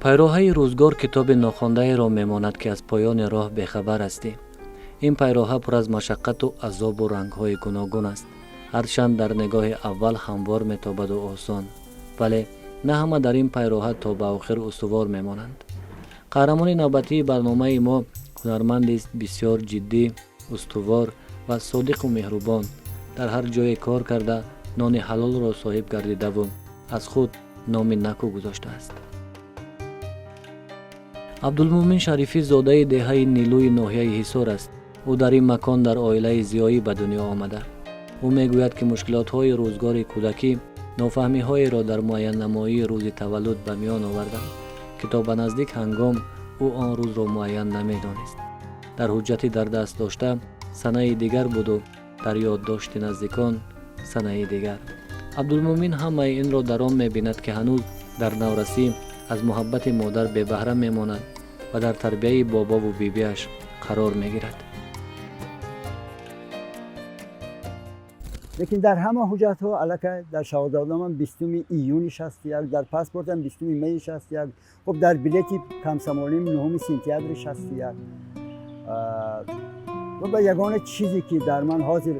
پیراهه روزگار کتاب ناخوانده را میماند که از پایان راه بخبر استی. این پیراهه پر از مشقت و عذاب و رنگ‌های گوناگون است. هرچند در نگاه اول هموار میتابد و آسان، ولی نه همه در این پیراهه تا به آخر استوار میمانند. قهرمان نوبتی برنامه ما هنرمندی است بسیار جدی، استوار و صادق و مهربان. در هر جای کار کرده نان حلال را صاحب گردیده و از خود نام نکو گذاشته است. عبدالمومن شریفی زاده دهه نیلوی ناحیه حصار است. او در این مکان در عائله زیایی به دنیا آمده. او میگوید که مشکلات‌های روزگار کودکی نافهمی‌های را در معین نمایی روز تولد به میان آوردند که تا به نزدیک هنگام او آن روز را معین نمی‌دانست. در حجتی در دست داشته سنه دیگر بود و در یادداشت نزدیکان سنه دیگر. عبدالمومن همه این را در آن می‌بیند که هنوز در نورسی از محبت مادر به بهره می‌ماند و در تربیت بابا و بیبیش قرار می‌گیرد. لیکن در همه حجت ها علاکه در شهادتنامه 20 ایون 61، در پاسپورتم 20 می 61، خب در بلیتی کمسمالیم 9 سپتامبر 61. و به یگانه چیزی که در من حاضر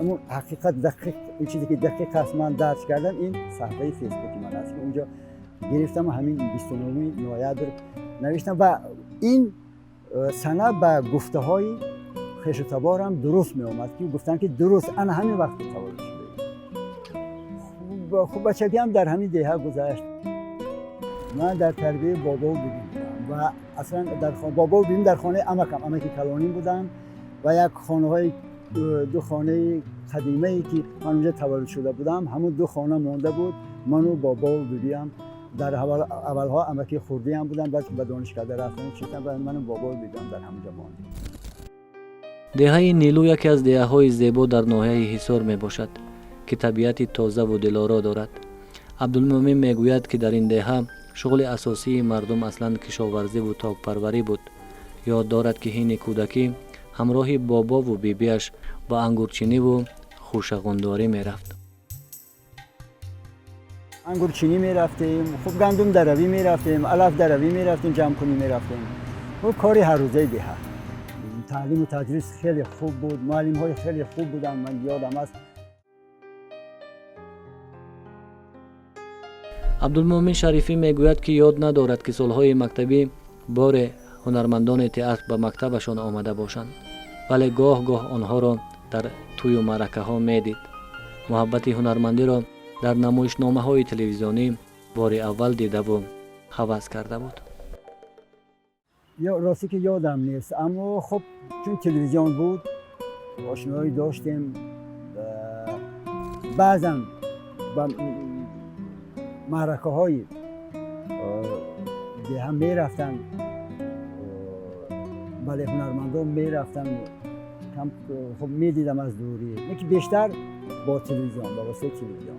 اما حقیقت دقیق، این چیزی که دقیق است من درک کردم، این صفحه فیسبوک من است که اونجا گرفتم و همین 29 نوامبر نوشتم و این سنه به گفته های خیش تبار هم درست می آمد که گفتن که درست انا همین وقت تولد شده. خوب بچگی هم در همین دهه گذشت. من در تربیه بابا و بیبی بودم و اصلا در بابا و بیبیم در خانه امک کلانی بودن و یک خانه های دو خانه قدیمه ای که من اونجا تولد شده بودم، همون دو خانه مانده بود. من و بابا و بیبی هم در اولها امک خردی هم بودن، بعد به دانشکده رفتن چیزن و من و بابا و بیبی هم در همونجا ماندیم. دهه نیلو یکی از دهه‌های زیبا در ناحیه حصار می باشد که طبیعتی تازه و دلارا دارد. عبدالمومن میگوید که در این دهه شغل اساسی مردم اصلاً کشاورزی و تاک پروری بود. یاد دارد که حین کودکی همراه بابا و بیبیش با انگورچینی و خوشگونداری می رفت. انگورچینی می رفتیم، خب گندم دروی می رفتیم، علف دروی می رفتیم، جمع کنی می رفتیم. و کاری هر روزه دهه. تعلیم و تدریس خیلی خوب بود، معلم های خیلی خوب بودن، من یادم است. عبدالمومن شریفی میگوید که یاد ندارد که سالهای مکتبی بار هنرمندان تئاتر به مکتبشان آمده باشند، ولی گاه گاه آنها را در توی و معرکه ها میدید. محبت هنرمندی را در نمایشنامه های تلویزیونی بار اول دیده و هوس کرده بود. یا راستی که یادم نیست، اما خب چون تلویزیون بود آشنایی داشتیم. بعضا با معرکه های ده هم می رفتن، بله هنرمندان می رفتن، خب می دیدم از دوری، یکی بیشتر با تلویزیون، با واسه تلویزیون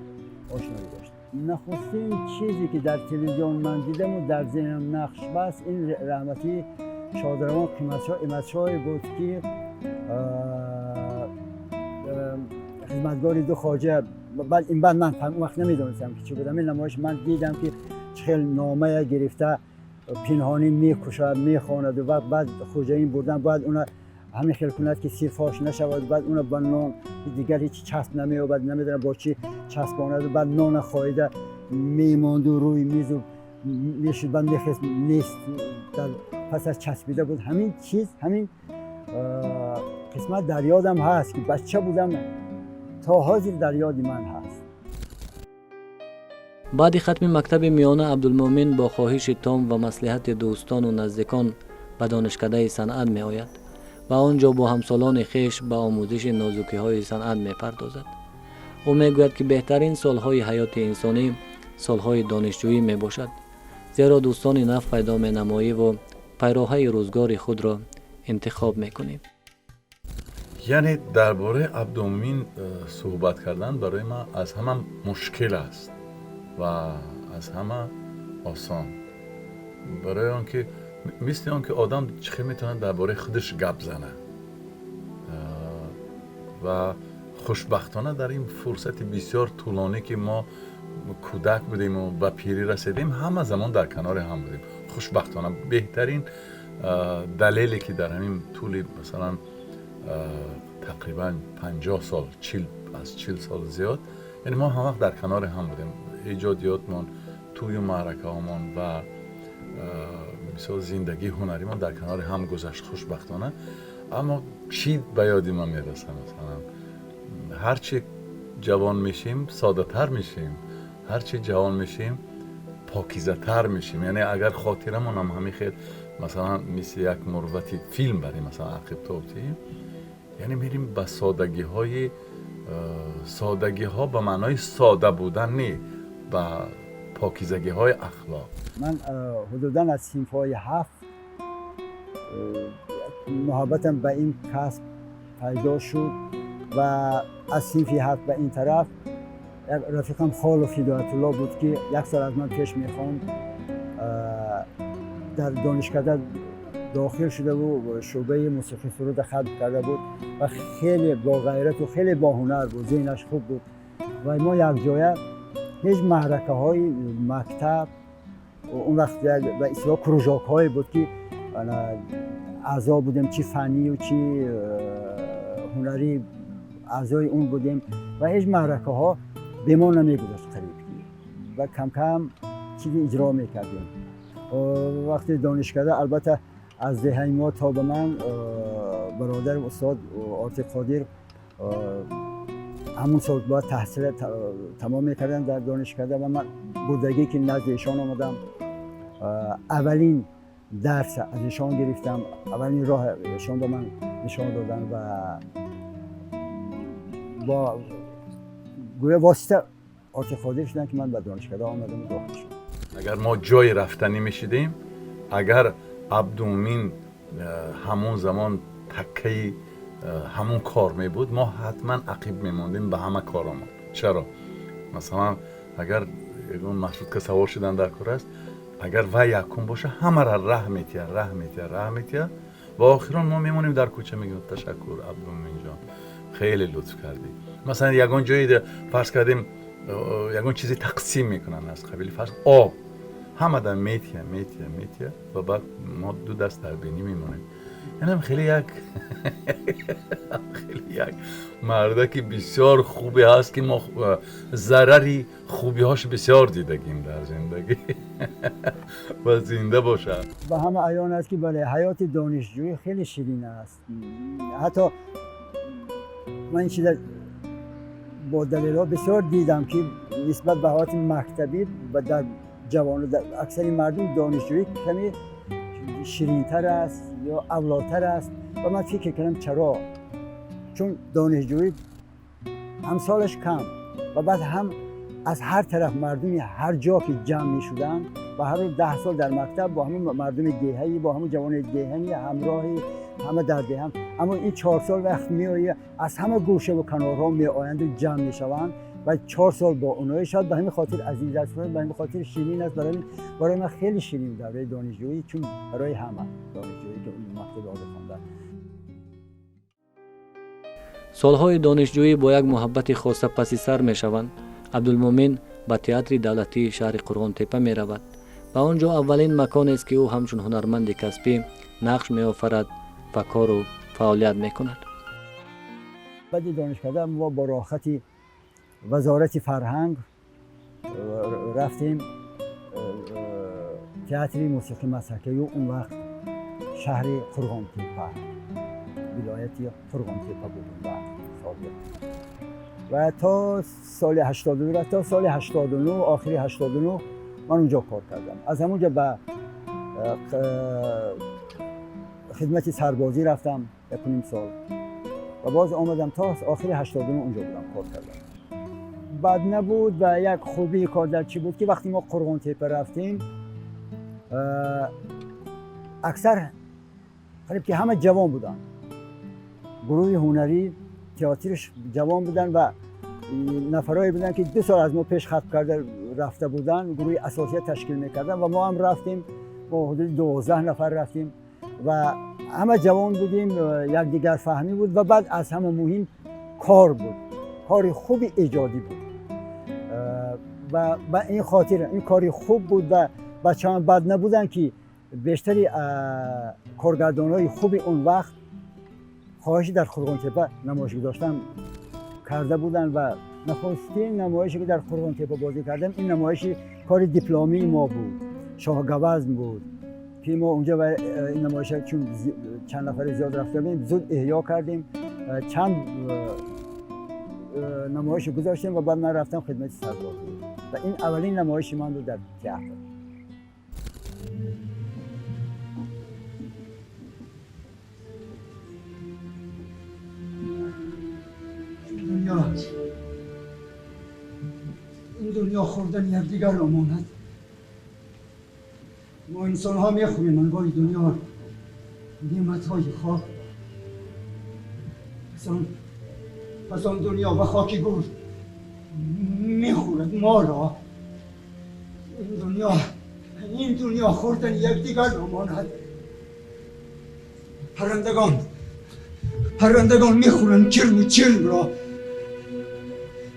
آشنایی داشتم. نخستین چیزی که در تلویزیون من دیدم و در ذهنم نقش بست این رحمتی شادروان قیمتشاه بود که خدمتگار دو خواجه. بعد من اون وقت نمیدونستم که چه بودم. این نمایش من دیدم که چهل نامه گرفته پنهانی میکشد میخواند و بعد خواجه این بردن، بعد اون همین خیلی کند که سیر فاش نشود، بعد اون با نان دیگر هیچ چسب نمیابد، نمیدونم با چی چسباند، بعد نان خایده میماند و روی میز و میشد، بعد میخست نیست در پس از چسبیده بود. همین چیز، همین قسمت در یادم هست که بچه بودم تا حاضر در یاد من هست. بعد ختم مکتب میانه عبدالمومن با خواهش تام و مصلحت دوستان و نزدیکان به دانشکده صنعت می آید و آنجا با همسالان خیش به آموزش نازوکی های صنعت می پردازد. او می گوید که بهترین سالهای حیات انسانی سالهای دانشجویی می باشد، زیرا دوستان نفع پیدا می نمایی و پیراهه روزگار خود را انتخاب می کنیم. یعنی درباره عبدالمومن صحبت کردن برای ما از همه مشکل است و از همه آسان، برای آنکه مثل آنکه آدم چه میتونه درباره خودش گپ زنه و خوشبختانه در این فرصت بسیار طولانی که ما کودک بودیم و به پیری رسیدیم همه زمان در کنار هم بودیم. خوشبختانه بهترین دلیلی که در همین طول مثلا تقریبا 50 سال از 40 سال زیاد، یعنی ما هم وقت در کنار هم بودیم. ایجادیاتمون توی معرکه هامون و مثلا زندگی هنری ما در کنار هم گذشت خوشبختانه. اما چی به یادی ما میرسه؟ مثلا هرچی جوان میشیم ساده تر میشیم، هرچی جوان میشیم پاکیزه تر میشیم. یعنی اگر خاطرمون هم همین خیلی مثلا مثل یک مروتی فیلم بریم مثلا عقب توتی، یعنی میریم به سادگی ها به معنای ساده بودن نه، به پاکیزگی های اخلاق. من حدوداً از صنف های 7 محبتم به این کسب پیدا شد و از صنف 7 به این طرف رفیقم خالف هدایت الله بود که یک سال از من پیش میخواند، در دانشکده داخل شده و شعبه موسیقی سرود ختم کرده بود و خیلی با غیرت و خیلی با هنر بود، ذهنش خوب بود و ما یک جایه هیچ معرکه های مکتب و اون وقت و اصلاح کروژاک های بود که اعضا بودیم، چی فنی و چی هنری اعضای اون بودیم و هیچ معرکه ها به ما نمیگذاشت قریب و کم کم چیزی اجرا میکردیم. وقتی دانشکده البته از دهه ما تا به من برادر استاد آرتیق قادر همون سال باید تحصیل تمام میکردن در دانشکده و من بردگی که نزد ایشان آمدم اولین درس از ایشان گرفتم، اولین راه ایشان به من نشان دادن و با گویا واسطه آرتیق قادر شدن که من به دانشکده آمدم و داخل شدم. اگر ما جای رفتنی میشیدیم، اگر عبدالمومن همون زمان تکه همون کار می بود، ما حتما عقیب میموندیم به همه کارامون. چرا؟ مثلا اگر اون محسود که سوار شدن در کار است، اگر وی یکم باشه همه را ره میتیه و آخران ما میمونیم در کوچه میگیم تشکر عبدالمومن جان، خیلی لطف کردی. مثلا یگان جایی فرض کردیم یگان چیزی تقسیم میکنن از قبیل فرض آب، همه در میتیه و بعد ما دو دست در بینی میمونیم. یعنی خیلی یک مردکی بسیار خوبی هست که ما ضرری خوبی هاش بسیار دیدگیم در زندگی و زنده باشه. و همه عیان است که بله حیات دانشجویی خیلی شیرین است. حتی من این چیز با دلیل ها بسیار دیدم که نسبت به حیات مکتبی و در جوان اکثر مردم دانشجویی کمی شیرین‌تر است یا اولادتر است و من فکر کردم چرا؟ چون دانشجویی هم سالش کم و بعد هم از هر طرف مردمی هر جا که جمع می شدن و هر روز 10 سال در مکتب با همون مردم دهه‌ای با همون جوان دهه‌ای همراهی همه در دهه، اما این 4 سال وقت می از همه گوشه و کنارها می آیند و جمع می شوند و 4 سال با اونها شاید به همین خاطر عزیز است، به همین خاطر شیرین است. برای من خیلی شیرین دوره دانشجویی، چون برای همه دانشجویی که اون مکتب آمده خوندن. سالهای دانشجویی با یک محبت خاصه پس سر می شوند. عبدالمومن به تئاتر دولتی شهر قرغان تپه می رود و آنجا اولین مکان است که او همچون هنرمند کسبی نقش می آفرد و کار و فعالیت می کند. بعد دانشکده ما با راحتی وزارت فرهنگ رفتیم تئاتر موسیقی مسحکی و اون وقت شهر قرغان تپه ولایتی قرغان تپه بودیم و تا سال 82 تا سال 89 آخری 89 من اونجا کار کردم. از همونجا به خدمت سربازی رفتم 1.5 سال و باز آمدم تا آخری 89 اونجا بودم کار کردم. بعد نبود و یک خوبی کار در چی بود که وقتی ما قرغان تپه رفتیم اکثر قریب که همه جوان بودن، گروه هنری تئاترش جوان بودن و نفرایی بودن که 2 سال از ما پیش ختم کرده رفته بودن، گروه اساسی تشکیل میکردن و ما هم رفتیم، ما حدود 12 نفر رفتیم و همه جوان بودیم، یک دیگر فهمی بود و بعد از همه مهم کار بود، کار خوبی ایجادی بود. و این خاطر این کاری خوب بود و بچه هم بد نبودن که بیشتری کارگردان های خوب اون وقت خواهشی در خرقان تپه نمایش گذاشتن کرده بودن و نخستین نمایشی که در خرقان تپه بازی کردم این نمایش کار دیپلمی ما بود، شاه گوزن بود که ما اونجا این نمایش چون چند نفر زیاد رفته بودیم زود احیا کردیم، چند نمایش گذاشتیم و بعد من رفتم خدمت سردار بود و این اولین نمایش من بود در تئاتر. این دنیا خوردن یکدیگر را ماند. ما انسان ها میخوریم انواع دنیا نعمت های خاک، پس آن دنیا و خاکی گور میخورد ما را. این دنیا خوردن یکدیگر را ماند. پرندگان میخورند چرم و چرم را،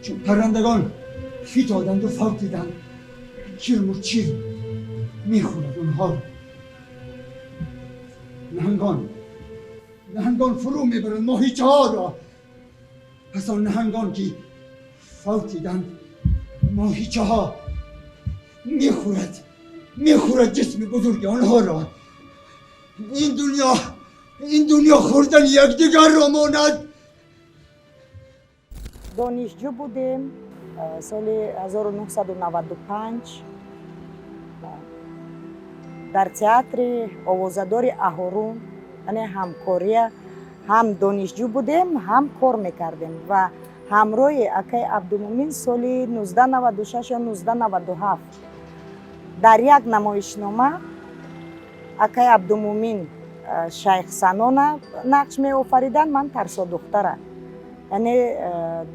چون پرندگان فتادند و فوتیدند، چرم و چرم میخورد اونها را. نهنگان فرو میبرند ماهیچه ها را، پس آن نهنگان که فوتیدند ماهیچه ها میخورد جسم بزرگ آنها را. این دنیا خوردن یکدیگر را ماند. دانشجو بودیم سال 1995 در تئاتر آوازه‌دار اهورون، یعنی همکاری هم دانشجو بودیم هم کار میکردیم و همراه اکای عبدالمومن سال 1996 یا 1997 در یک نمایشنامه اکای عبدالمومن شیخ سنان نقش می آفریدن، من ترسا دختره، یعنی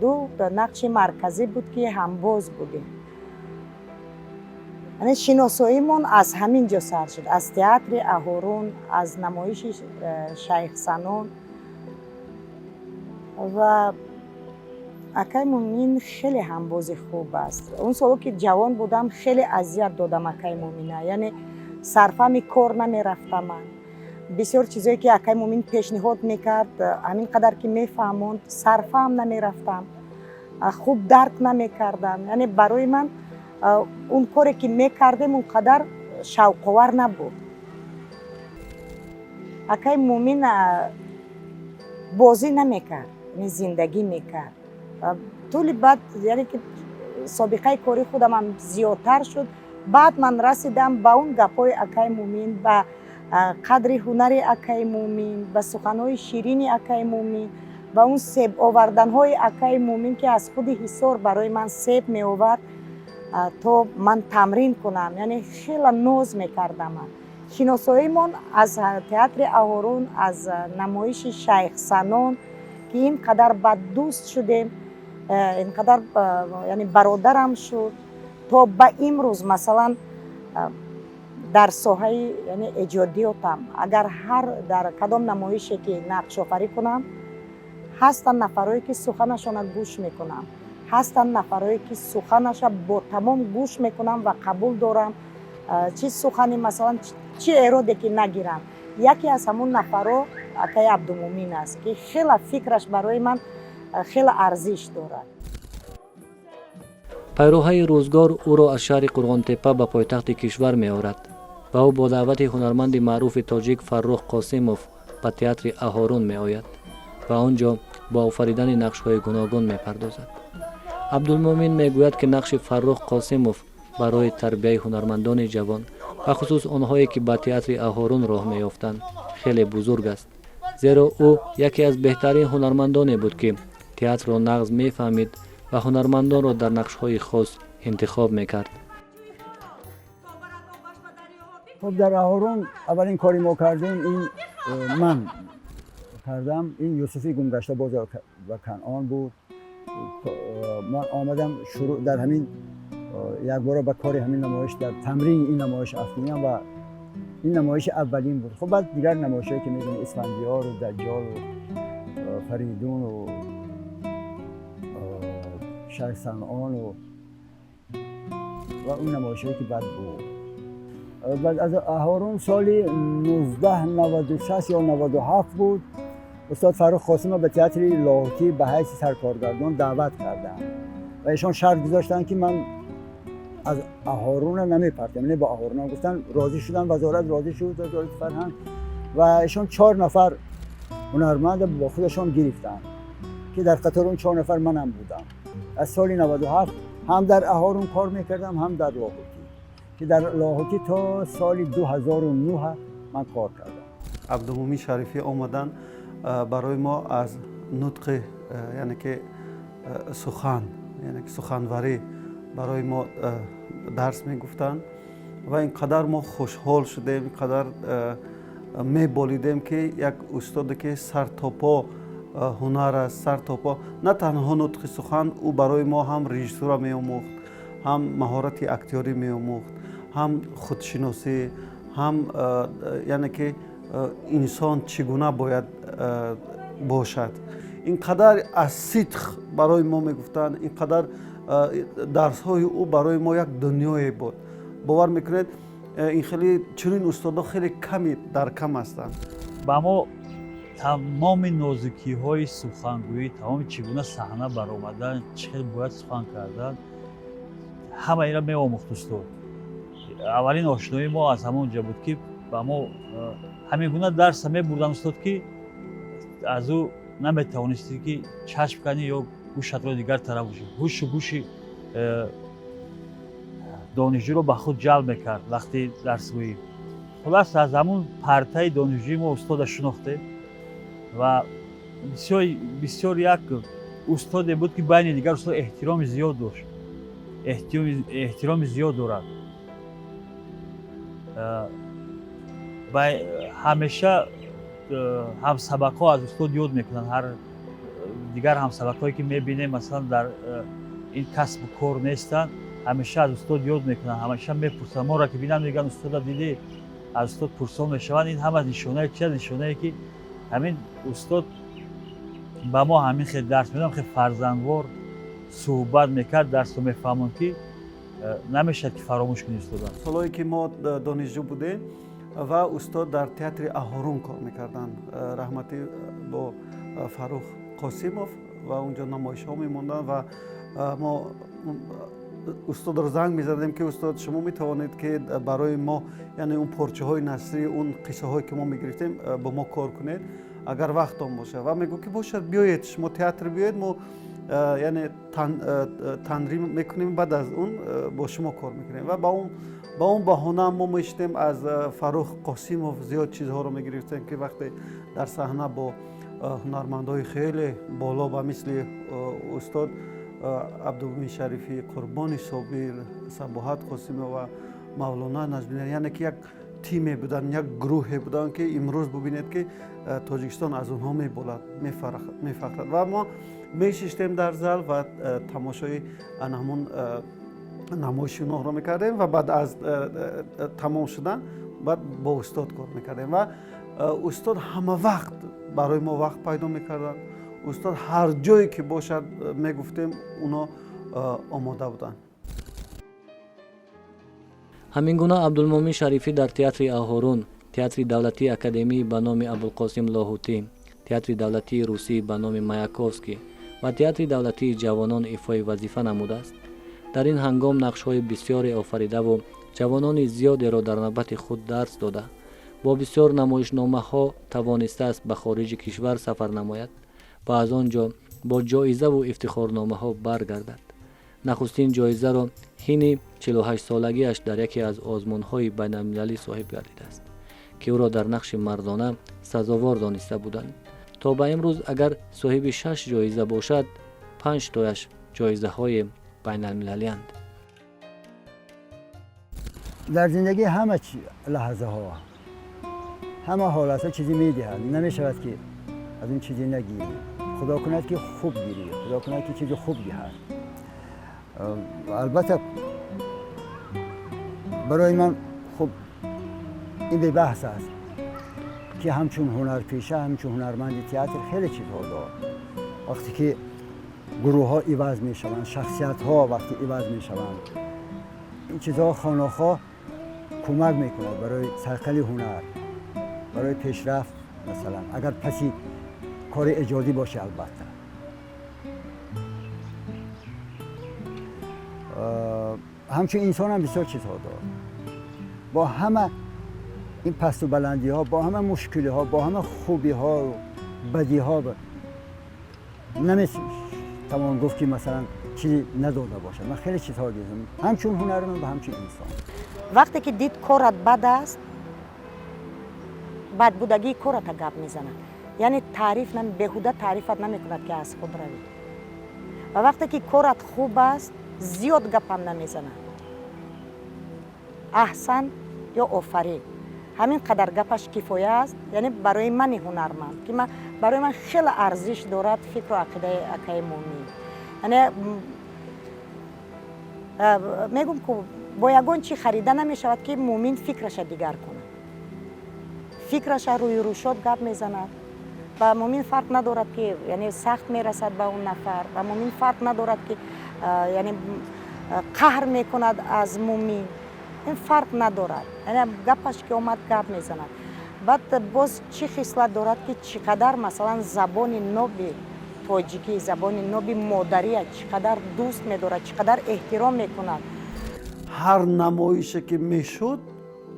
دو نقش مرکزی بود که همباز بودیم. یعنی شناساییمون از همین جا سر شد، از تئاتر اهورون، از نمایش شیخ سنان. و اکای مومن خیلی همباز خوب است. اون سالا که جوان بودم خیلی اذیت دادم اکای مومنه، یعنی صرفه کار نمی رفتم. من بسیار چیزایی که اکای مومن پیشنهاد میکرد همین قدر که میفهموند صرفه هم نمی رفتم، خوب درک نمی کردم. یعنی برای من اون کاری که میکردم اون قدر شوق‌آور نبود. اکای مومن بازی نمیکرد، یعنی زندگی میکرد. طول بعد یعنی که سابقه کاری خودم هم زیادتر شد، بعد من رسیدم به اون گپای اکای مومن، به قدر هنر اکای مومن، به سخنهای شیرین اکای مومن، به اون سیب آوردنهای اکای مومن که از خود حصار برای من سیب می آورد تا من تمرین کنم. یعنی خیلی ناز میکردم. شناساییمون از تئاتر اهورون، از نمایش شیخ سنان که اینقدر بد دوست شدیم، اینقدر یعنی برادرم شد تا به امروز. مثلا در ساحه یعنی ایجادیاتم اگر در کدام نمایشی که نقش آفری کنم، هستن نفرایی که سخنشان گوش میکنم، هستن نفرایی که سخنش با تمام گوش میکنم و قبول دارم، چی سخنی مثلا چی ایرادی که نگیرم. یکی از همون نفرها اکای عبدالمومن است که خیلی فکرش برای من خیلی ارزش دارد. پیروهای روزگار او را از شهر قرغان تپه به پایتخت کشور می آورد و او با دعوت هنرمند معروف تاجیک فرخ قاسموف به تئاتر اهورون می آید و آنجا با آفریدن نقش‌های گوناگون می پردازد. عبدالمومن می گوید که نقش فرخ قاسموف برای تربیت هنرمندان جوان و خصوص آنهایی که به تئاتر اهورون راه می یافتند خیلی بزرگ است، زیرا او یکی از بهترین هنرمندانی بود که تئاتر را نغز می فهمید و هنرمندان را در نقش‌های خاص انتخاب میکرد. خب در اهورون اولین کاری ما کردیم این من کردم، این یوسفی گمگشته باز و کنعان بود. من آمدم شروع در همین یک بار به کار همین نمایش در تمرین این نمایش افتادم و این نمایش اولین بود. خب بعد دیگر نمایشایی که می‌بینید اسفندیار و دجال و فریدون و شیخ سنان و و اون نمایشی که بعد بود. بعد از اهارون سالی 1996 یا 97 بود، استاد فرخ قاسم رو به تئاتر لاهوتی به حیث سرکارگردان دعوت کردن و ایشان شرط گذاشتن که من از اهارون نمیپرتم، یعنی با اهارون گفتن راضی شدن، وزارت راضی شد، وزارت فرهنگ، و ایشان 4 نفر هنرمند با خودشان گرفتن که در قطار اون 4 نفر منم بودم. از سال 97 هم در اهارون کار میکردم هم در لاهوتی، که در لاهوتی تا سال 2009 من کار کردم. عبدالمومین شریفی آمدن برای ما از نطق یعنی که سخن، یعنی که سخنوری برای ما درس میگفتن و اینقدر ما خوشحال شدیم، اینقدر میبالیدیم که یک استاد که سر تا پا هنر است، سر تا پا نه تنها نطق سخن، او برای ما هم رژیسور میآموخت، هم مهارت اکتیاری میآموخت، هم خودشناسی، هم یعنی که انسان چگونه باید باشد. اینقدر از صدق برای ما میگفتن، اینقدر درس های او برای ما یک دنیای بود. باور میکنید این خیلی چنین استادا خیلی کمی در کم هستند. با ما تمام نازکی های سخنگویی، تمام چگونه صحنه برآمدن، چقدر باید سخن کردن، همه اینا می آموخت استاد. اولین آشنایی ما از همون جا بود که با ما همین گونه درس می بردن استاد که از او نمیتوانستی که چشم کنی یا گوشت را دیگر طرف باشی. گوش و گوش دانشجو رو به خود جلب میکرد وقتی درس گویی. خلاص از همون پرتای دانشجوی ما استاد شناخته و بسیار یک استاد بود که بین دیگر استاد احترام زیاد داشت، احترام زیاد دارد و همیشه هم سبق‌ها از استاد یاد میکنن. هر دیگر هم سبق‌هایی که میبینیم مثلا در این کسب و کار نیستن، همیشه از استاد یاد میکنن، همیشه میپرسن. ما را که بینم میگن استاد دیدی، از استاد پرسان میشوند. این هم از نشانه چیه؟ نشانه که همین استاد با ما همین خیلی درس میدم، خیلی فرزندوار صحبت میکرد، درس رو میفهمون که نمیشه که فراموش کنی استاد. سالایی که ما دانشجو بودیم و استاد در تئاتر اهارون کار میکردن، رحمتی با فرخ قاسموف، و اونجا نمایش ها میموندن و ما استاد رو زنگ میزدیم که استاد شما میتوانید که برای ما یعنی اون پارچه های نثری، اون قصه هایی که ما میگرفتیم با ما کار کنید اگر وقتم باشه. و میگو که باشه بیایید شما تئاتر بیایید، ما یعنی تمرین میکنیم، بعد از اون با شما کار میکنیم. و با اون بهانه ما میشتیم از فرخ قاسموف زیاد چیزها رو میگرفتیم که وقتی در صحنه با هنرمندای خیلی بالا و مثل استاد عبدالمومین شریفی، قربانی صابر، صباحت قاسمی و مولانا نجمی، یعنی که یک تیمی بودن، یک گروه بودن که امروز ببینید که تاجیکستان از اونها میبالد، میفخرد. و ما میشستیم در زل و تماشای همون نمایش اونها رو میکردیم و بعد از تمام شدن بعد با استاد کار میکردیم و استاد همه وقت برای ما وقت پیدا میکردن. استاد هر جایی که باشد میگفتیم اونا آماده بودن. همین گونه عبدالمومین شریفی در تئاتر اهارون، تئاتر دولتی اکادمی به نام ابوالقاسم لاهوتی، تئاتر دولتی روسی به نام مایاکوفسکی و تئاتر دولتی جوانان ایفای وظیفه نموده است. در این هنگام نقش‌های بسیاری آفریده و جوانان زیادی را در نوبت خود درس داده. با بسیار نمایشنامه‌ها توانسته است به خارج کشور سفر نماید و از آنجا با جایزه و افتخارنامه‌ها برگردد. نخستین جایزه را حین 48 سالگیش در یکی از آزمون‌های بین‌المللی صاحب گردیده است که او را در نقش مردانه سزاوار دانسته بودند. تا به امروز اگر صاحب 6 جایزه باشد، 5 تایش جایزه‌های بین‌المللی اند. در زندگی همه لحظه ها، همه حالت ها چیزی میدهد، نمیشود که از اون چیزی نگیری. خدا کند که خوب گیری، خدا کند که چیز خوب دهد. البته برای من خب این به بحث است که همچون هنرپیشه، همچون هنرمند تئاتر خیلی چیزها دارد. وقتی که گروه ها عوض می شوند، شخصیت ها وقتی عوض می شوند، این چیزها خانه‌ها کمک میکنه برای سرکل هنر، برای پیشرفت. مثلا اگر پسی کار ایجادی باشه البته. همچنین انسان هم بسیار چیزها داره. با همه این پست و بلندی ها، با همه مشکلی ها، با همه خوبی ها و بدی ها نمیشه تمام گفت که مثلا چیزی نداده باشه. من خیلی چیزها دیدم، همچون هنرمند و همچون انسان. وقتی که دید کارت بد است، بد بودگی کارت گپ میزند. یعنی تعریف بهوده تعریفت نمیکند که از خود روی. و وقتی که کارت خوب است، زیاد گپ هم نمیزند. احسن یا آفرین، همین قدر گپش کفایه است. یعنی برای من هنرمند که برای من خیلی ارزش دارد فکر و عقیده اکای مومین. یعنی میگم که با یگان چی خریده نمی شود که مومین فکرش دیگر کنه. فکرش روی روشاد گپ میزند. و مومین فرق ندارد که یعنی سخت میرسد به اون نفر و مومین فرق ندارد که یعنی قهر میکند از مومین. این فرق ندارد. یعنی گپش که اومد گپ میزند. بعد باز چی خصلت دارد که چقدر مثلا زبان نوبی تاجیکی، زبان نوبی مادری چقدر دوست می‌دارد، چقدر احترام می‌کند. هر نمایشی که میشد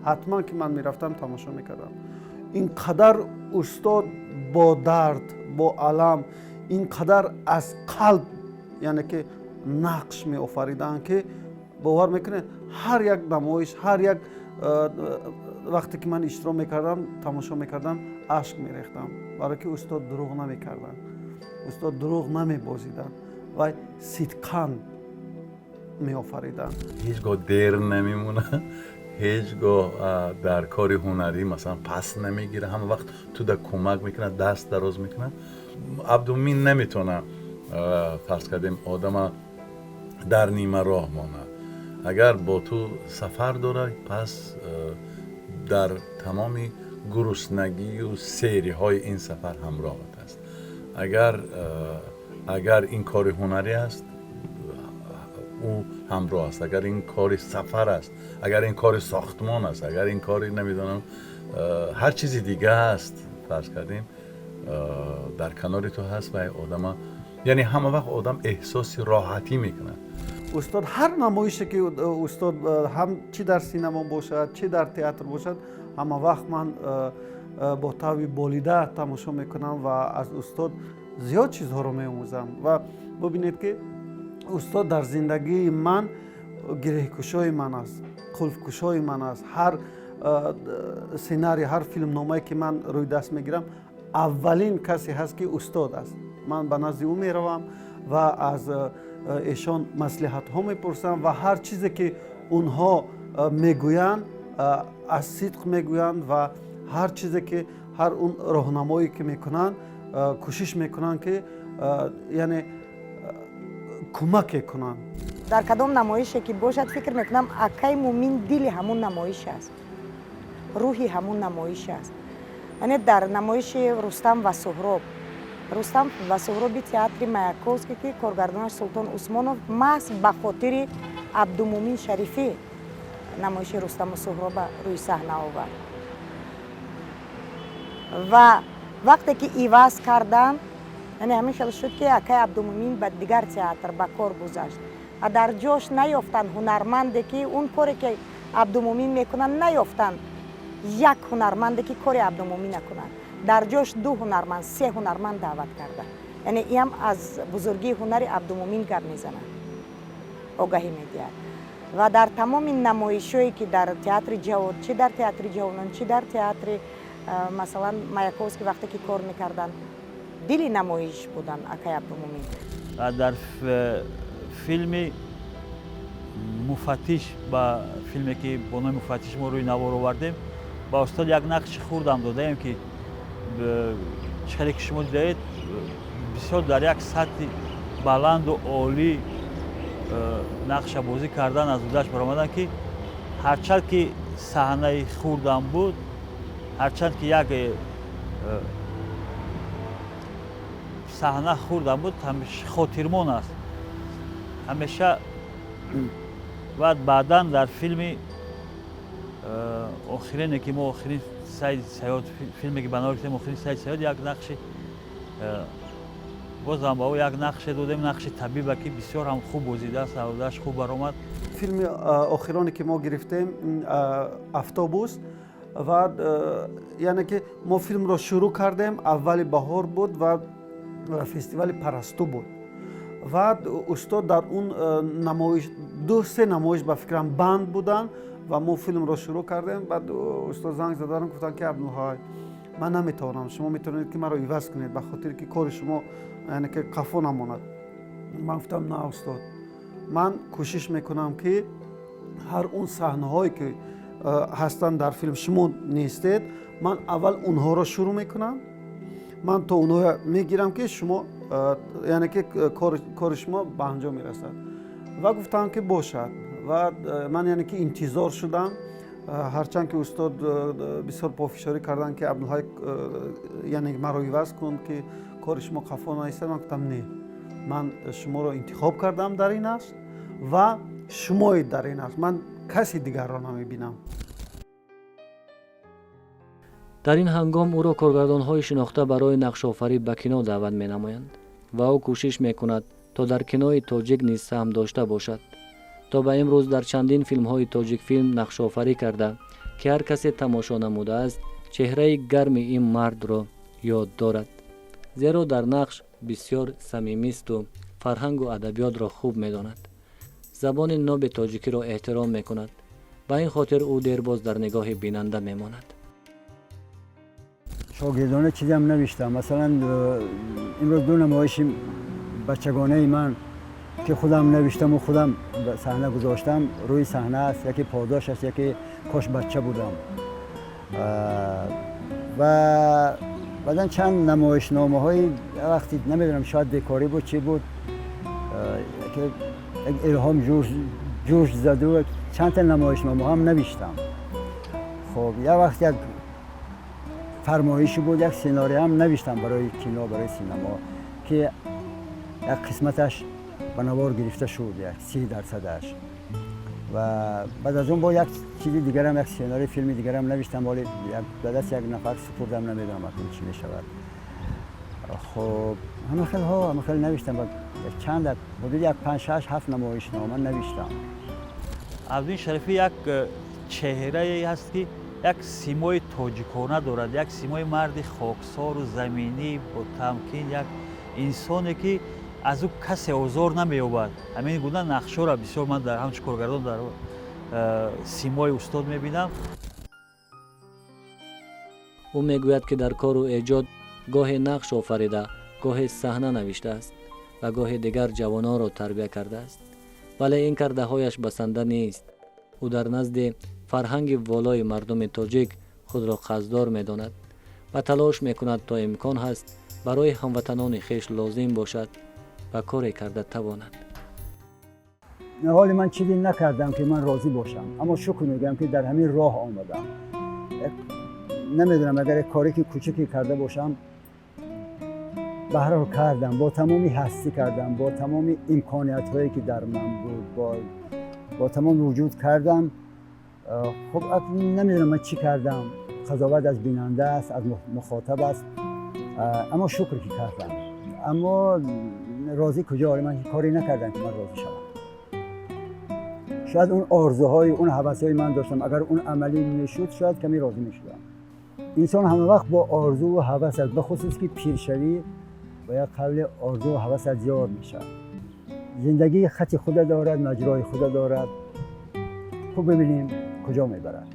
حتما که من میرفتم تماشا میکردم. اینقدر استاد با درد، با علم، اینقدر از قلب یعنی که نقش می آفریدن که باور میکنه هر یک نمایش، هر یک وقتی که من اشتراک میکردم، تماشا میکردم، اشک میریختم. برای که استاد دروغ نمیکردن، استاد دروغ نمیبازیدن و صدقاً می آفریدن. هیچگاه دیر نمیمونه، هیچگاه در کار هنری مثلا پس نمیگیره، همه وقت تو در کمک میکنه، دست دراز میکنه. عبدالمین نمیتونه فرض کردیم آدم در نیمه راه مانه. اگر با تو سفر داره، پس در تمامی گرسنگی و سیری های این سفر همراهت است. اگر این کار هنری است، او همراه است. اگر این کار سفر است، اگر این کار ساختمان است، اگر این کاری نمیدونم هر چیزی دیگه است، فرض کردیم در کنار تو هست و آدم یعنی همه وقت آدم احساس راحتی میکنه. استاد هر نمایشی که استاد هم چی در سینما باشد، چی در تئاتر باشد، همه وقت من با طوی بالیده تماشا میکنم و از استاد زیاد چیزها رو میآموزم. و ببینید که استاد در زندگی من گره‌کشای من است، قلف‌کشای من است. هر سیناری، هر فیلم نامه‌ای که من روی دست میگیرم، اولین کسی هست که استاد است. من به نزد او میروم و از ایشان مصلحت ها میپرسم و هر چیزی که اونها میگویند از صدق میگویند و هر چیزی که هر اون راهنمایی که میکنن کوشش میکنن که یعنی کمک کنن. در کدام نمایشی که باشد فکر میکنم اکای مومین دل همون نمایش است، روحی همون نمایش است. یعنی در نمایش رستم و سهراب، رستم و سهراب تئاتر مایاکوفسکی که کارگردانش سلطان عثمانوف محض به خاطر عبدالمومن شریفی نمایش رستم و سهراب روی صحنه آورد. و وقتی که ایواز کردن، یعنی همین خیلی شد که اکای عبدالمومن به دیگر تئاتر به کار گذاشت و در جاش نیافتن هنرمندی که اون کاری که عبدالمومن میکنن نیافتن یک هنرمندی که کار عبدالمومن نکنن. در جاش دو هنرمند، سه هنرمند دعوت کردن. یعنی این هم از بزرگی هنر عبدالمومن گپ میزنن، آگاهی میدهد. و در تمام این نمایش‌هایی که در تئاتر جواد، چه در تئاتر جوانان، چه در تئاتر مثلا مایاکوفسکی وقتی که کار میکردن، دل نمایش بودن اکای عبدالمومن. در فیلم مفتش با فیلمی که با نام مفتش ما روی نوار آوردیم، با استاد یک نقش خوردم دادیم که چقدر که شما دیدید بسیار در یک سطح بلند و عالی نقش بازی کردن از دودش برآمدن که هرچند که صحنه خوردم بود، هرچند که یک صحنه خوردم بود، همیشه خاطرمان است. همیشه بعدا در فیلم آخرین که ما آخرین سعید سیاد فیلمی که بنا کردیم آخرین سعید سیاد یک نقش بازم با او یک نقش دادیم نقش طبیبه که بسیار هم خوب بازیده است سعودش خوب برآمد. فیلم آخرانی که ما گرفتیم افتابوس و یعنی که ما فیلم رو شروع کردیم اول بهار بود و فستیوال پرستو بود و استاد در اون نمایش 2-3 نمایش به فکرم بند بودن و ما فیلم رو شروع کردیم. بعد استاد زنگ زدن گفتن که عبدالهای من نمیتونم شما میتونید که مرا عوض کنید به خاطر که کار شما یعنی که قفا نماند. من گفتم نه استاد من کوشش میکنم که هر اون صحنه هایی که هستن در فیلم شما نیستید من اول اونها رو شروع میکنم من تا اونها میگیرم که شما یعنی که کار شما به انجام میرسد و گفتم که باشد و من یعنی که انتظار شدم هرچند که استاد بسیار پافشاری کردن که عبدالحی یعنی مرا عوض کن که کار شما خفا نیست. من گفتم نه من شما رو انتخاب کردم در این است و شما در این است من کسی دیگر را نمیبینم. در این هنگام او را کارگردان‌های شناخته برای نقش‌آفری به کینو دعوت می‌نمایند و او کوشش می‌کند تا در کینوی تاجیک نیز سهم داشته باشد. تا به امروز در چندین فیلم‌های تاجیک فیلم نقش‌آفری کرده که هر کسی تماشا نموده است چهره گرم این مرد را یاد دارد، زیرا در نقش بسیار صمیمی است و فرهنگ و ادبیات را خوب می‌داند. زبان ناب تاجیکی را احترام می‌کند. به این خاطر او دیرباز در نگاه بیننده می‌ماند. شاگردانه چیزی هم نوشتم. مثلا امروز 2 نمایش بچگانه من که خودم نوشتم و خودم صحنه گذاشتم روی صحنه است، یکی پاداش است یکی کاش بچه بودم و بعدن چند نمایشنامه های وقتی نمیدونم شاید بیکاری بود چی بود که الهام جوش زد و چند تا نمایشنامه هم نوشتم. خب یک وقت یک فرمایشی بود یک سیناری هم نوشتم برای کینو برای سینما که یک قسمتش به نوار گرفته شد یک 30%. و بعد از اون با یک چیزی دیگر هم یک سیناری فیلمی دیگر هم نوشتم ولی به دست یک نفر سپردم نمیدونم اکنون چی میشود. خب همه خیلی نوشتم چند حدود یک 5-6-7 نمایشنامه نوشتم. عبدالدین شریفی یک چهره هست که یک سیمای تاجیکانه دارد، یک سیمای مرد خاکسار و زمینی با تمکین، یک انسانی که از او کسی آزار نمی‌یابد. همین گونه نقشا را بسیار من در همچون کارگردان در سیمای استاد می‌بینم. او میگوید که در کار و ایجاد گاه نقش آفریده، گاه صحنه نوشته است و گاه دیگر جوانان را تربیت کرده است، ولی این کرده هایش بسنده نیست. او در نزد فرهنگ والای مردم تاجیک خود را قصددار می‌داند و تلاش می‌کند تا امکان هست برای هموطنان خویش لازم باشد و کاری کرده تواند. حالی من چیزی نکردم که من راضی باشم، اما شکر میگم که در همین راه آمدم. نمیدونم اگر کاری که کوچکی کرده باشم به هر حال کردم، با تمامی هستی کردم، با تمامی امکانیت هایی که در من بود با تمام وجود کردم. خب نمیدونم من چی کردم، قضاوت از بیننده است از مخاطب است، اما شکر که کردم. اما راضی کجا؟ من کاری نکردم که من راضی شدم. شاید اون آرزوهای اون هوسهای من داشتم اگر اون عملی میشد شاید کمی راضی میشدم. انسان همه وقت با آرزو و هوس است، به خصوص که پیر شوی و یک قبل آرزو و هوس زیاد میشه. زندگی خط خود دارد، مجرای خود دارد. خب ببینیم کجا میبرد.